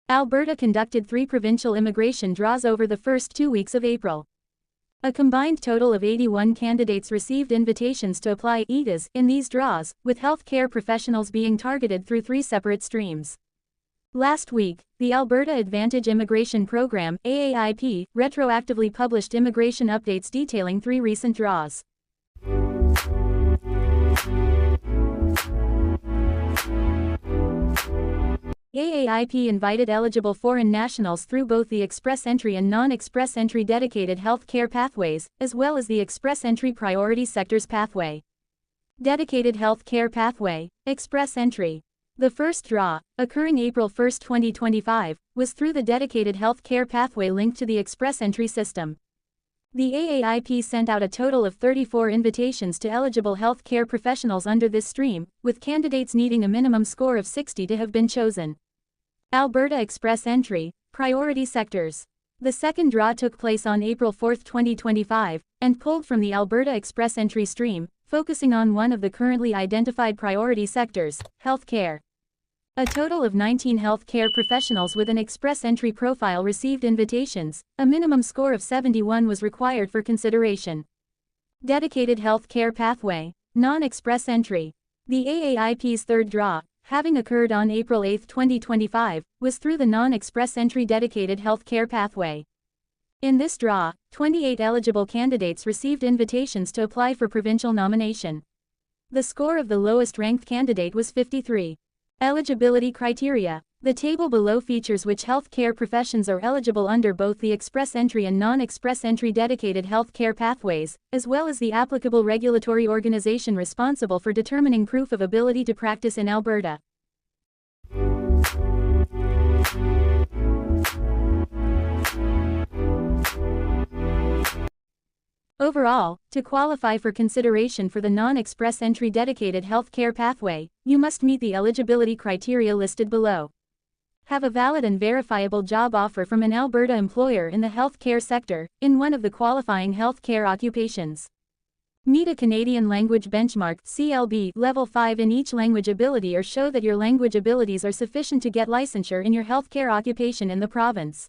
Alberta conducted 3 provincial immigration draws over the first 2 weeks of April. A combined total of 81 candidates received invitations to apply ITAs in these draws, with healthcare professionals being targeted through 3 separate streams. Last week, the Alberta Advantage Immigration Program (AAIP) retroactively published immigration updates detailing 3 recent draws. AAIP invited eligible foreign nationals through both the express entry and non-express entry dedicated health care pathways, as well as the express entry priority sectors pathway. Dedicated health care pathway, express entry. The first draw, occurring April 1, 2025, was through the dedicated health care pathway linked to the express entry system. The AAIP sent out a total of 34 invitations to eligible health care professionals under this stream, with candidates needing a minimum score of 60 to have been chosen. Alberta Express Entry, Priority Sectors. The second draw took place on April 4, 2025, and pulled from the Alberta Express Entry stream, focusing on one of the currently identified priority sectors, healthcare. A total of 19 healthcare professionals with an express entry profile received invitations. A minimum score of 71 was required for consideration. Dedicated healthcare pathway, non-express entry. The AAIP's third draw, having occurred on April 8, 2025, was through the non-express entry dedicated healthcare pathway. In this draw, 28 eligible candidates received invitations to apply for provincial nomination. The score of the lowest-ranked candidate was 53. Eligibility criteria. The table below features which health care professions are eligible under both the express entry and non-express entry dedicated health care pathways, as well as the applicable regulatory organization responsible for determining proof of ability to practice in Alberta. Overall, to qualify for consideration for the non-express entry dedicated health care pathway, you must meet the eligibility criteria listed below. Have a valid and verifiable job offer from an Alberta employer in the health care sector, in one of the qualifying health care occupations. Meet a Canadian language benchmark (CLB) level 5 in each language ability or show that your language abilities are sufficient to get licensure in your healthcare occupation in the province.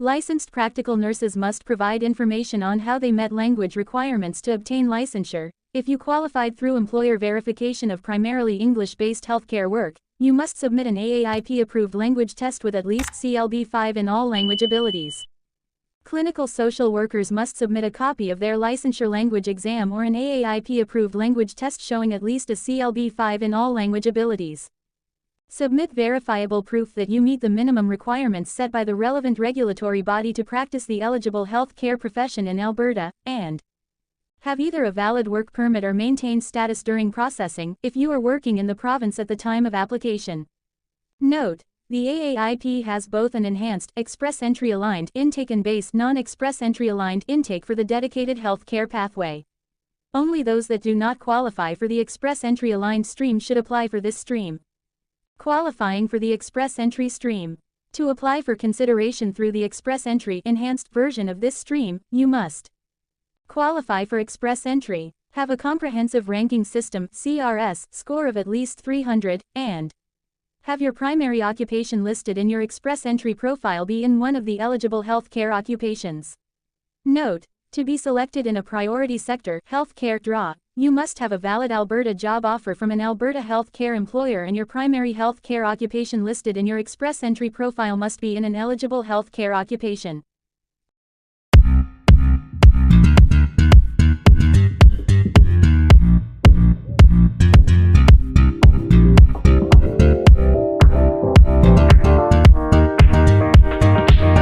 Licensed practical nurses must provide information on how they met language requirements to obtain licensure. If you qualified through employer verification of primarily English-based healthcare work, you must submit an AAIP-approved language test with at least CLB 5 in all language abilities. Clinical social workers must submit a copy of their licensure language exam or an AAIP-approved language test showing at least a CLB 5 in all language abilities. Submit verifiable proof that you meet the minimum requirements set by the relevant regulatory body to practice the eligible health care profession in Alberta, and have either a valid work permit or maintained status during processing, if you are working in the province at the time of application. Note: the AAIP has both an enhanced, express entry aligned intake and base non-express entry aligned intake for the dedicated health care pathway. Only those that do not qualify for the express entry aligned stream should apply for this stream. Qualifying for the express entry stream. To apply for consideration through the express entry enhanced version of this stream, you must qualify for express entry, have a comprehensive ranking system (CRS) score of at least 300, and have your primary occupation listed in your express entry profile be in one of the eligible healthcare occupations. Note: to be selected in a priority sector healthcare draw, you must have a valid Alberta job offer from an Alberta health care employer and your primary health care occupation listed in your express entry profile must be in an eligible health care occupation.